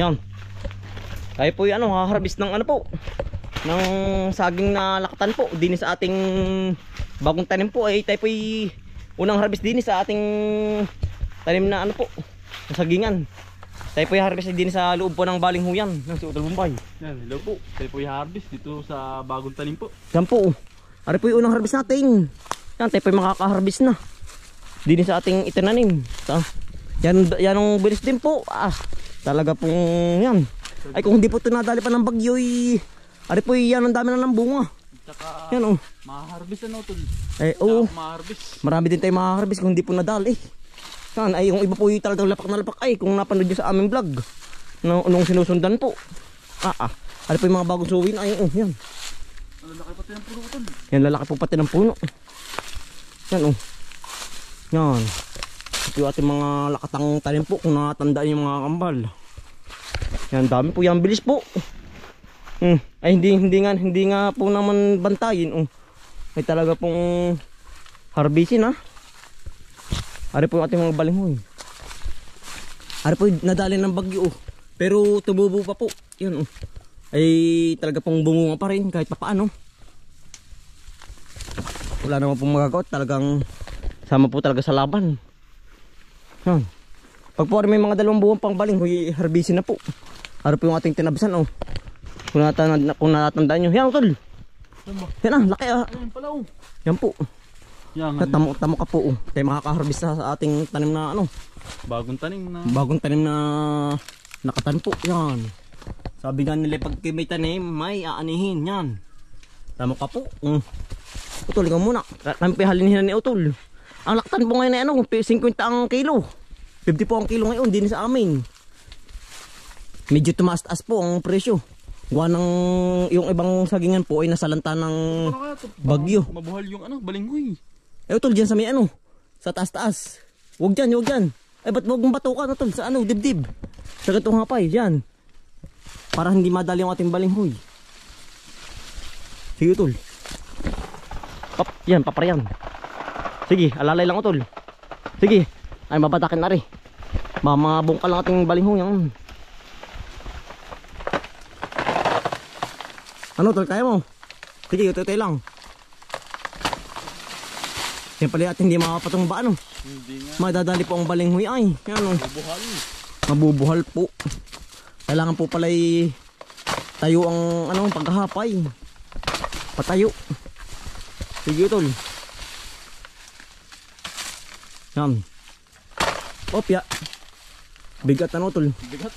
Yan. Tayo po yung harvest ng po. Ng saging na lakatan po. Din sa ating bagong tanim po ay tayo po yung unang harvest din sa ating tanim na po. Ng sagingan. Tayo po yung harvest din sa loob po ng balinghuyan ng si Utol Bombay. Yan, hello po. Tayo po yung harvest dito sa bagong tanim po. Yan po. Ari po yung unang harvest natin. Yan, tayo po yung makaka-harvest na. Din sa ating itinanim. Yan ang bilis din po. Talaga pong yan. Ay kung hindi po ito nadali pa ng bagyo ari po yan ang dami na ng bunga. Tsaka yan maharvest Tol. Maharvest. Marami din tayo maharvest kung hindi po nadali. Yan ay yung iba po yung talagang lapak na lapak ay kung napanood nyo sa aming vlog. Nung sinusundan po. Ari po yung mga bagong suwin ay yan. Lalaki pati ng puno Tol. Yan lalaki po pati ng puno. Yan Yan. Ito yung ating mga lakatang tanim po kung nakatandaan yung mga kambal. Yan dami po yan bilis po. Ay hindi nga po naman bantayin. Ay talaga pong harvestin Ari po yung ating mga balinghoy. Ari po nadali ng bagyo pero tumubo pa po. Yan ay talaga pong bumunga pa rin kahit papaano. Wala naman pong magagawa. Talagang sama po talaga sa laban. Yan. Pag po may mga 2 buwan pang balinghoy, harvestin na po. Ari po yung ating tinabisan Kung natatandaan nyo. Yan Tol. Yan laki Yan pala Yan po. Yan. Tamo ka po tayo makaka-harvest sa ating tanim na bagong tanim na nakatan po. Yan. Sabi nga nila pag may tanim may aanihin. Yan. Tamo ka po. Utol ikaw muna. Kami halinihin ni Utol. Ang laktan po ngayon ay 50 ang kilo. 50 po ang kilo ngayon din sa amin. Medyo tumaas-taas po ang presyo. Gawa ng yung ibang sagingan po ay nasalanta ng bagyo. Mabuhal yung balinghoy. Utol dyan sa may sa taas-taas. Huwag dyan. Ay ba't huwag mong batukan Utol sa dibdib. Sa gatong hapay, dyan. Para hindi madali yung ating balinghoy. Sige Utol. Yan, paparayan. Sige, alalay lang Utol. Sige, ay mabatakin na rin. Mamabungkal lang ating balinghoy yan. Tol, kaya mo? Sige, ito lang. Yan pala at hindi makapatong ba Hindi nga. Madadali po ang balinghoy ay. Yan Mabubuhal po. Kailangan po pala tayo ang paghahapay. Patayo. Sige Tol. Yan. Opya. Bigat Tol. Bigat.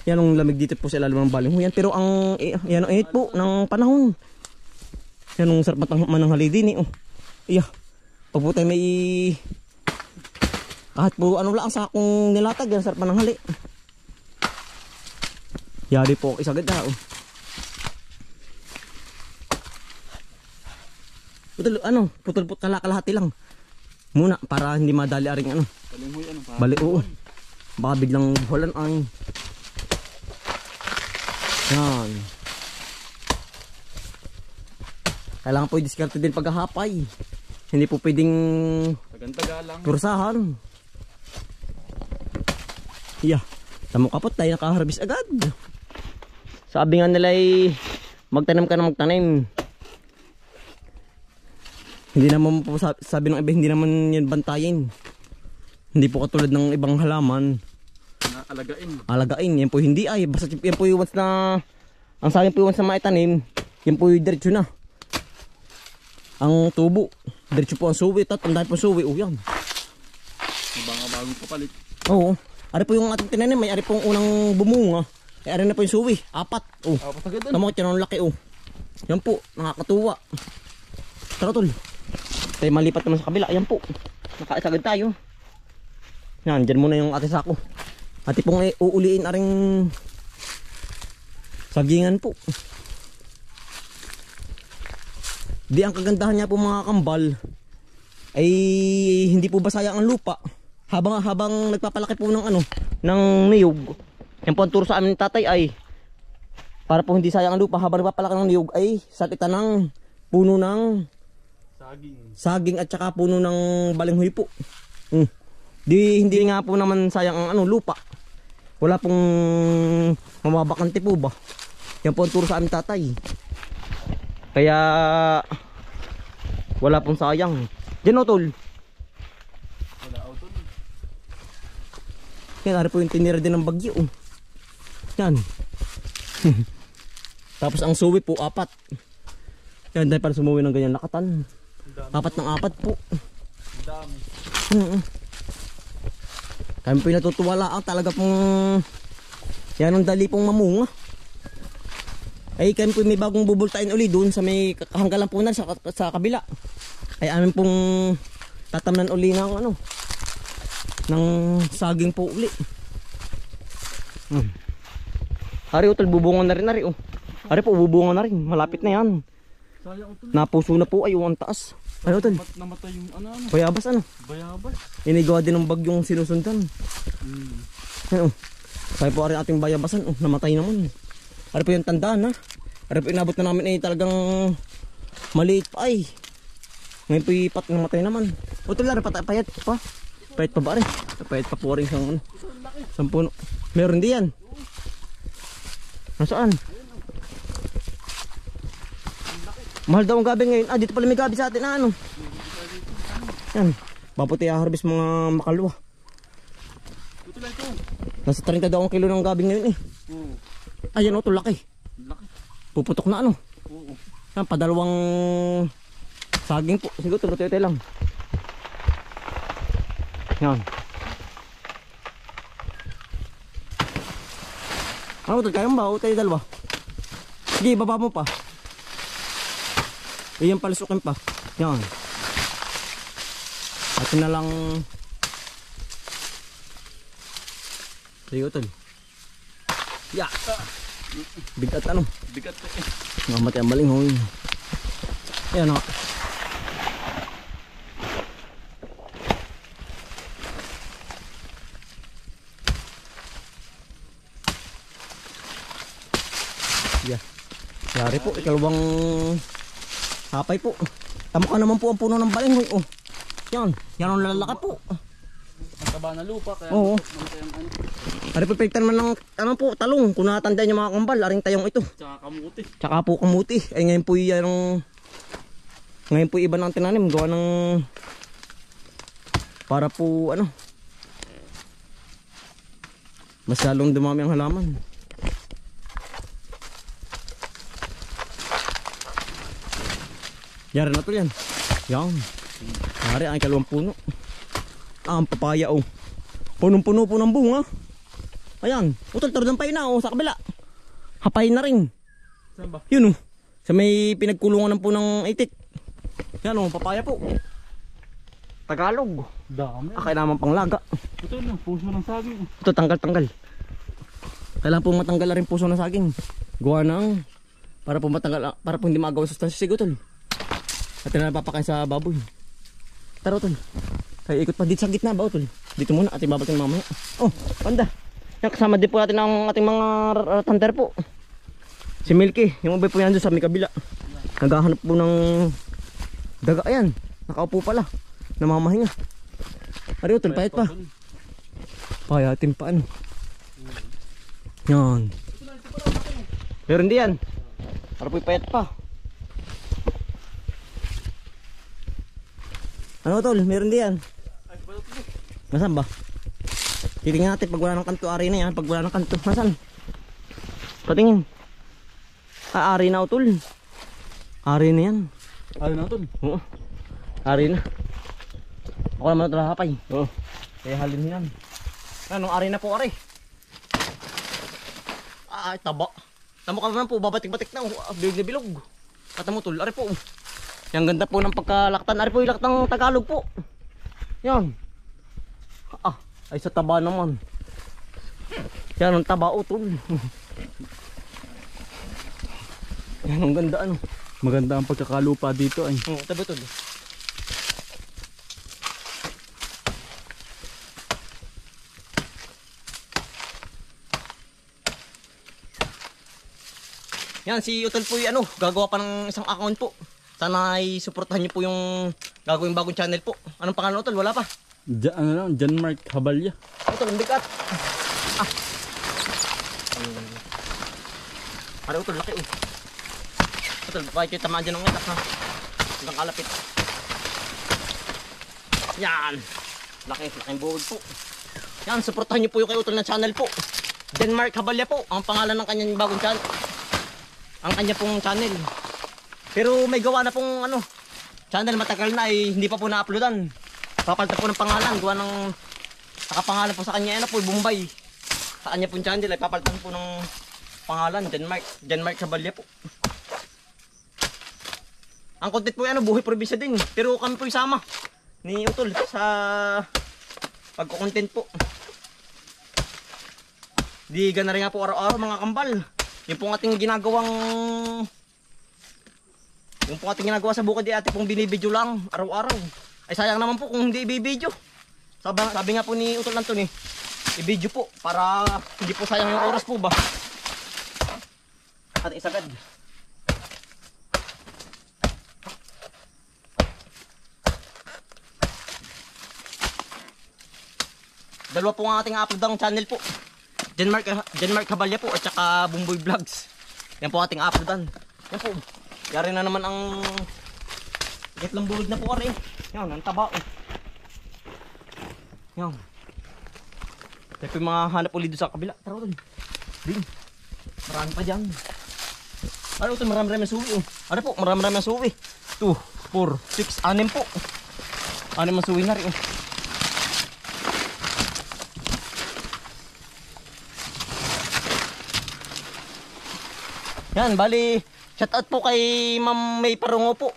Yan ang lamig dito po sa ilalim ng balinghoy. Yan pero yan ang init po ng panahon. Yan ang sarap mananghali din Iya. Pag po tayo may kahit po lang sakong nilatag yan sarap mananghali. Yari po isagad Putol kalahati lang. Muna para hindi madali aring Balinghoy Baka biglang buhalan ay. Yan. Kailangan po i-discarte din paghahapay. Hindi po pwedeng tagan-taga lang. kursahan. Iya. Tamo kapot tayo nakaharvest agad. Sabi nga nila magtanim ka na magtanim. Hindi naman po sabi ng iba hindi naman yan bantayin. Hindi po katulad ng ibang halaman. Alagain. Yan po hindi ay. Basta yan po yung once na ang sa akin po yung once na maitanim. Yan po yung diretso na. Ang tubo. Diretso po ang suwi. Ang dahil po suwi. Yan. Bagong papalit. Oo. Ari po yung ating tinanim. May ari po yung unang bumunga. Ay ari na po yung suwi. 4. Apat agad Tama ko tiyan ang laki Yan po. Nakakatuwa. Tara Tol. Tayo malipat naman sa kabila. Yan po. Nakaisagad tayo. Yan. Dyan muna yung ating sako. Ati pong uuliin aring sagingan po. Di ang kagandahan niya po mga kambal ay hindi po ba sayang ang lupa. Habang nagpapalaki po ng ng niyog. Yan po ang turo sa amin ng tatay ay para po hindi sayang ang lupa habang nagpapalaki ng niyog ay salitan ng puno ng saging at saka puno ng balinghoy po. Hindi nga po naman sayang ang lupa. Wala pong mamabakante po ba. Yan po ang turo sa aming tatay. Kaya wala pong sayang. Diyan Utol. Wala auto. Yan, ari po yung tinira din ng bagyo. Yan. Tapos ang suwi po, 4. Yan, dahil para sumuwi ng ganyan lakatan. 4 ng 4 po. Ang dami. Kami po yung natutuwala talaga pong yan ang dali pong mamunga. Ay kami po may bagong bubultain uli doon sa may hanggalan po na sa kabila. Ay amin pong tatamnan uli ng ano ng saging po uli. Ari Utol, bubungan na rin ari oh. Ari po bubungan na rin, malapit na yan. Sayang Utol. Napuso na po ay ang taas. Ay Utol, Namatay yung ano. bayabas ano. Bayabas. Inigawa din ng bagyong sinusundan. Ano? Sabi po ari ating bayabasan, oh, namatay naman. Ari po yung tandaan ha. Ari po inabot na namin talagang maliit pa ay. Ngayon po ipat namatay naman. Utol ari payat pa. Payat pa ba ari? Payat pa po rin isang ano. Isang puno. Meron din yan. Nasaan? Mahal daw ang gabi ngayon. Dito pala may gabi sa atin ano. Yan. Baputi harvest mga makalwa. Ito lang ito. Nasa 30 daw ang kilo ng gabi ngayon eh. Oo. Ayan o, laki. Laki. Puputok na ano. Oo. Yan, padalawang saging po. Siguro, tuloy-tuloy lang. Yan. Ano ito? Kaya mo ba? O tayo dalawa? Sige, baba mo pa. Iyan palisukin pa. Yan. Atin na lang. Sige, utol. Ya. Bigat ano? Bigat eh. Mamatay ang maling hoy. Ayan o. Yeah. Yari po, ikalawang hapay po. Tama ka naman po ang puno ng baling hoy. Oh. Yan, yan ang lalaki po. Mataba na lupa kaya Oo. namatay ang ano. Ari po pektan man ng ano po, talong. Kung natandaan niyo mga kambal, aring tayong ito. Tsaka kamuti. Tsaka po kamuti. Ay ngayon po yan ngayon po iba ng tinanim. Gawa ng para po ano mas lalong dumami ang halaman. Yara na to yan. Yan. Yari ang ikalawang puno. Ang papaya oh. Punong-puno po ng bunga. Ayan. Utol, taro pa na oh, sa kabila. Hapay na rin. Saan ba? Yun oh. Sa may pinagkulungan ng punang itik. Yan oh, papaya po. Tagalog. Dami. Kailangan pang laga. Ito yung puso ng saging. Ito tanggal-tanggal. Kailangan po matanggal na rin puso ng saging. Gawa ng para po matanggal, para po hindi magawa sa sustansya. Sige utol. At na napapakain sa baboy. Tara utol. Kaya ikot pa dito sa gitna ba utol? Dito muna at ibabating mamaya. Oh, panda. Yan, kasama din po natin ang ating mga tander po. Si Milky, yung ubay po yan doon sa may kabila. Naghahanap po ng daga. Ayan, nakaupo pala. Namamahinga. Ari utol, payat pa. Payatin pa ano. Yan. Pero hindi yan. Para po'y payat pa. Ano tol? Meron din yan. Nasaan ba? Titingnan natin pag wala ng kanto. Ari na yan. Pag wala ng kanto. Nasaan? Patingin. Ari na tol. Ari na yan. Ano na tol? Oo. Ari na. Ako naman ito lahapay. Oo. Kaya halin yan. Anong ari na po ari? Ay taba. Tamo ka naman po. Babatik-batik na. Bilog na bilog. Kata mo tol. Ari po. Yang ganda po ng pagkalaktan. Ari po yung laktang Tagalog po. Yan. Ay sa taba naman. Yan ang taba utol. Yan ang ganda ano. Maganda ang pagkakalupa dito ay. Oo, taba tol. Yan si Utol po yung ano, gagawa pa ng isang account po. Sana ay suportahan niyo po yung gagawing bagong channel po. Anong pangalan Utol? Wala pa. Ano lang, John Mark Habalya. Utol, ang bigat. Ano utol, laki oh. Utol, bakit kayo tamaan dyan ng itak ha? Hanggang kalapit. Yan. Laking buhod po. Yan, supportahan nyo po yung kay utol na channel po. Denmark Habalya po, ang pangalan ng kanyang bagong channel. Ang kanya pong channel. Pero may gawa na pong ano, channel matagal na ay hindi pa po na-uploadan. Papalitan po ng pangalan, gawa ng nakapangalan po sa kanya, ano po, Bombay. Sa kanya pong channel ay papalitan po ng pangalan, Denmark Habalya po. Ang content po ay ano, buhay probinsya din. Pero kami po isama ni utol sa pagko-content po. Di gana rin nga po araw-araw mga kambal. Yung pong ating ginagawa sa bukid di ate pong binibidyo lang araw-araw. Ay sayang naman po kung hindi ibibidyo. Sabi nga po ni Utol Anthony, ibidyo po para hindi po sayang yung oras po ba. At isagad. Dalawa po ang ating upload ng channel po. Denmark Habalya po at saka Bumboy Vlogs. Yan po ating uploadan. Yan po. Yari na naman ang itlang bulog na po rin. Yan, ang taba oh. Yan. Yan po yung mga hanap ulit sa kabila. Tara doon. Din. Marami pa dyan. Ano ito? Marami-rami ang suwi oh. Ano po? Marami-rami ang suwi. 2, 4, 6, 6 po. 6 ang suwi na rin oh. Yan, bali, shout out po kay Ma'am May Parungo po.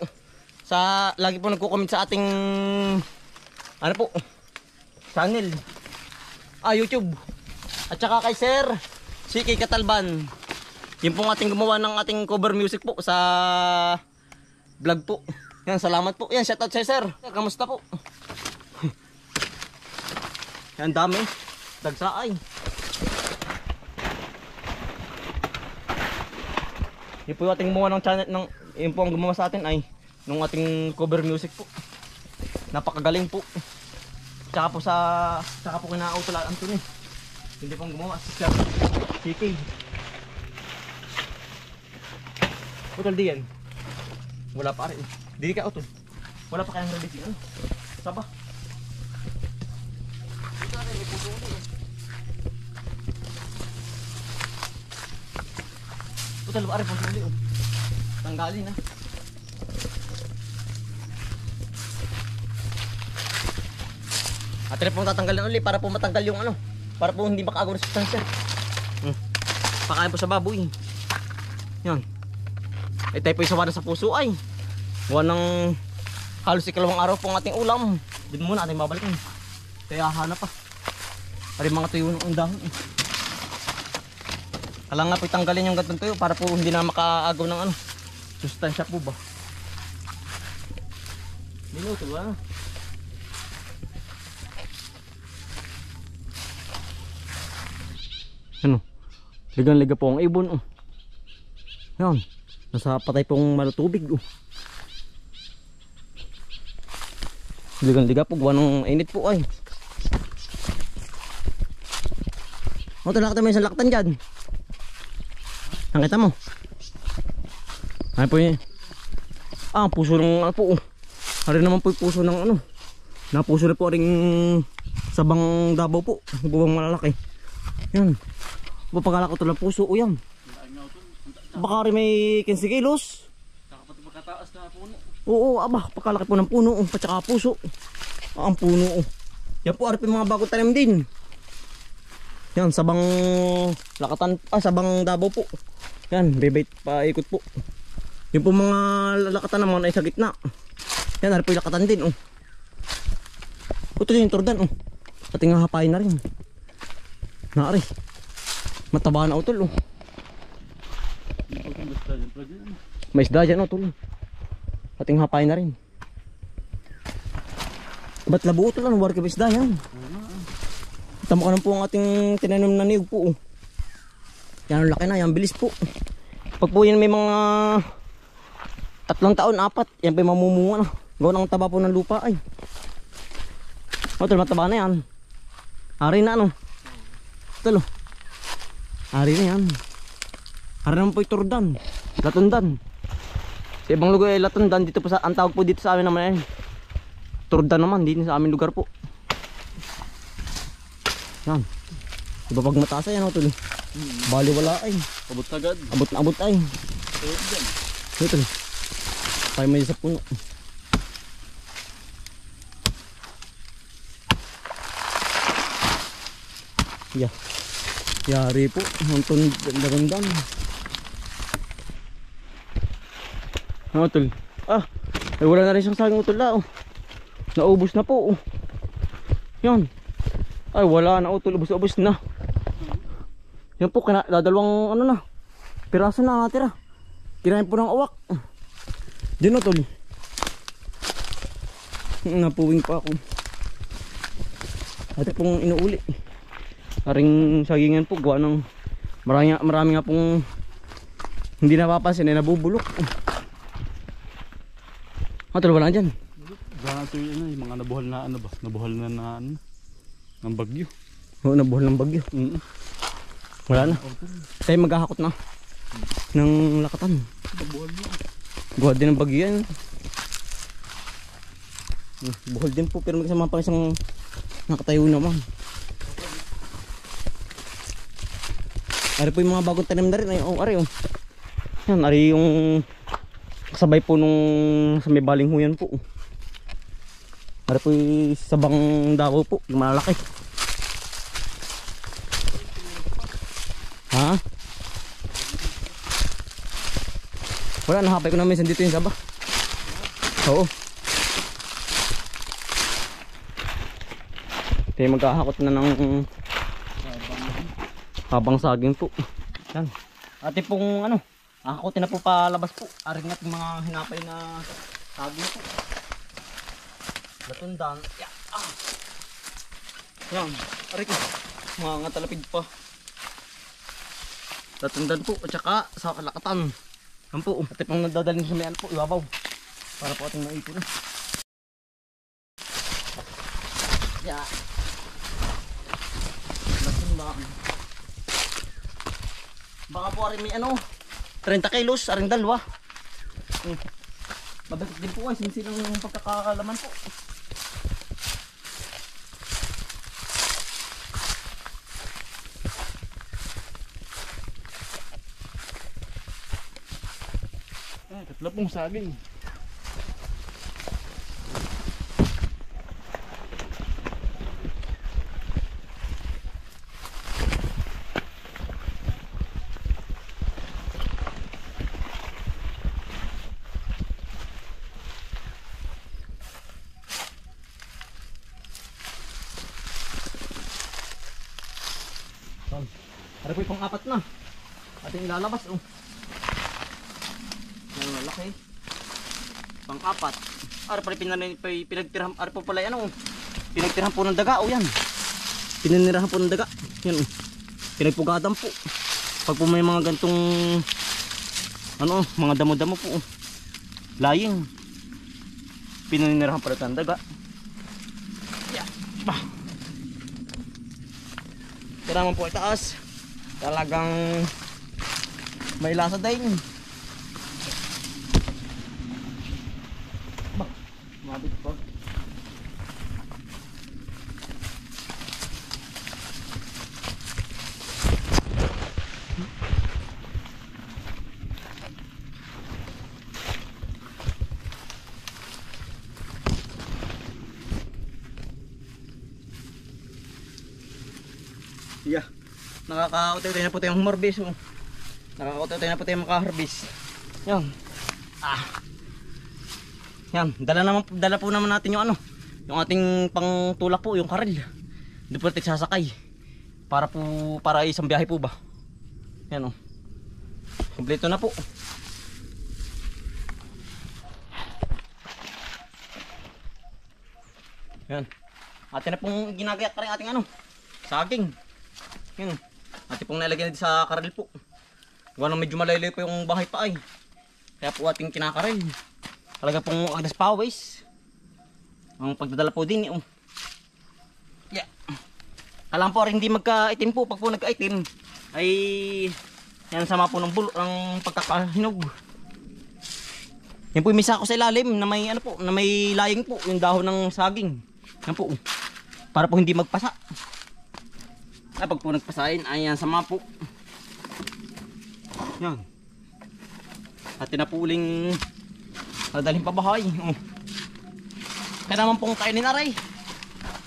Lagi po nagko-comment sa ating ano po, channel. YouTube. At saka kay Sir CK Catalban. Yun pong ating gumawa ng ating cover music po sa vlog po. Yan, salamat po. Yan, shout out sa Sir. Kamusta po? Yan, dami. Dagsaay. Yung po yung ating gumawa ng channel, yung po ang gumawa sa atin ay nung ating cover music po. Napakagaling po. Tsaka po kina Utol Anthony. Hindi pong gumawa si Sir CK. Utol di yan. Wala pa rin. Di ka Utol. Wala pa kayang release yan. Saba. Ito rin, may puso ulit. Utol, ari puso ulit. Tanggalin na. At rin pong tatanggalin ulit para po matanggal yung ano. Para po hindi makagawa ng sustansya. Pakain po sa baboy. Yan. Ay tayo po isawa na sa puso ay. Buwan ng halos ikalawang araw po ang ating ulam. Din muna ating babalikin. Kaya hanap pa. Ari mga tuyo ng dahon. Kailangan nga po itanggalin yung gantong tuyo para po hindi na makaagaw ng ano. Sustansya po ba? Minuto ba? Ano? Ligang-liga po ang ibon oh. Yan. Nasa patay pong malutubig oh. Ligang-liga po. Gawa ng init po ay. O, talakta mo yung isang laktan dyan. Nakita mo? Ay po yun. Ah, puso ng ano po oh. Hari naman po yung puso ng ano. Napuso na po ring sabang Davao po. Bubang malalaki. Yan. Papagalak ko ito ng puso o yan. Baka rin may 15 kilos. Makataas na puno. Oo, aba, pakalaki po ng puno at saka puso. Ang puno. Yan po, aripin mga bagong tanim din. Yan, sabang lakatan, sabang Davao po. Yan, bebait pa ikot po. Yung po mga lakatan naman ay sa gitna. Yan, aripin lakatan din. Oh. Ito yung turdan. Oh. Ating hahapain na rin. Naari. Mataba na utol. Oh. May isda dyan utol. Ating hapain na rin. Ba't labo utol? Ano warga ba isda yan? Tama ka na po ang ating tinanim na niyog po. Oh. Yan ang laki na. Yan bilis po. Pag po yan may mga 3 taon, 4. Yan pa yung mamumunga na. Gawin ang taba po ng lupa ay. Utol, mataba na yan. Ari na ano. Utol. Ari na yan. Ari naman po yung turdan. Latundan. Sa ibang lugar ay latundan. Dito po sa, ang tawag po dito sa amin naman ay turdan naman. Dito sa amin lugar po. Yan. Diba pag mataas ay ano tol? Bali wala ay. Abot agad. Abot na abot ay. Tuyot dyan. Ito. Tayo may sa puno. Yeah. Yari po. Hantun dagandan. Ano tol? Ah, ay wala na rin siyang saging utol na. Oh. Naubos na po. Oh. Yan. Ay wala na utol. Ubos na. Yan po. Dadalawang ano na. Piraso na natira. Kirain po ng awak. Diyan utol. Napuwing pa ako. Ate pong inuuli. Aring sagingan po gawa ng marami nga pong hindi napapansin ay nabubulok. Tol wala dyan. Gana ito yung mga nabuhal na ano ba? Nabuhal na ano? Ng bagyo. Oo, nabuhal ng bagyo. Wala na. Tayo maghahakot na ng lakatan. Nabuhal na. Buhal din ng bagyo yan. Buhal din po pero may kasama pang isang nakatayo naman. Ari po yung mga bagong tanim na rin. Ay, oh, ari oh. Yan, ari yung kasabay po nung sa may baling huyan po. Ari po yung sabang Davao po. Yung malalaki. Ha? Wala, nahapay ko na minsan dito yung saba. Oo. Tayo maghahakot na ng habang saging po. Yan. Ate pong ano, hahakotin na po palabas po. Aring natin mga hinapay na saging po. Latundan. Yan. Ah. Yan. Aray ko. Mga ngatalapid pa. Latundan po. At saka sa kalakatan. Yan po. Ate pong nadadalhin sa may ano po. Iwabaw. Para po ating maipon. Yan. Latundan. Baka po rin may ano 30 kilos, aring dalawa. Mabigat din po ay sinsilang pagkakalaman po. Tatlo pong saging. Para po yung pang-apat na ating ilalabas oh. Yan laki. Pang-apat. Ara pala pinagtirahan. Ara po pala yan oh. Pinagtirahan po ng daga oh yan. Pininirahan po ng daga. Yan oh. Pinagpugatan po. Pag po may mga gantong ano mga damo-damo po oh. Laying. Pininirahan pala ng daga. Yeah. Bah. Tira naman po itaas. Talagang may lasa din. Bah, mabit pa. Yeah. Nakakautay na po tayong humarbis oh. Nakakautay na po tayong makaharbis. Yan. Ah. Yan, dala po naman natin yung ano, yung ating pangtulak po, yung karel. Hindi po natin sasakay. Para isang biyahe po ba. Yan oh. Kompleto na po. Yan. Atin na pong ginagayat pa rin ating ano, saging. Yan. Atin pong nalagyan din sa karel po. Gawa na medyo malaylay po yung bahay pa ay. Kaya po ating kinakarel. Talaga pong agdas pawis. Ang pagdadala po din oh. Yeah. Alam po rin hindi magka-itim po. Pag po nagka-itim, ay yan sama po ng bulo ng pagkakahinog. Yan po yung misa ko sa ilalim na may ano po, na may laying po, yung dahon ng saging. Yan po. Para po hindi magpasa. Kapag po nagpasain, ayan sama po. Yan. At tinapuling dadalhin pa bahay. Oh. Kaya naman pong kainin aray.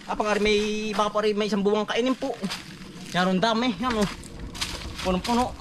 Kapag may baka po rin may isang buwang kainin po. Yan ang dami. Yan oh. Punong-puno.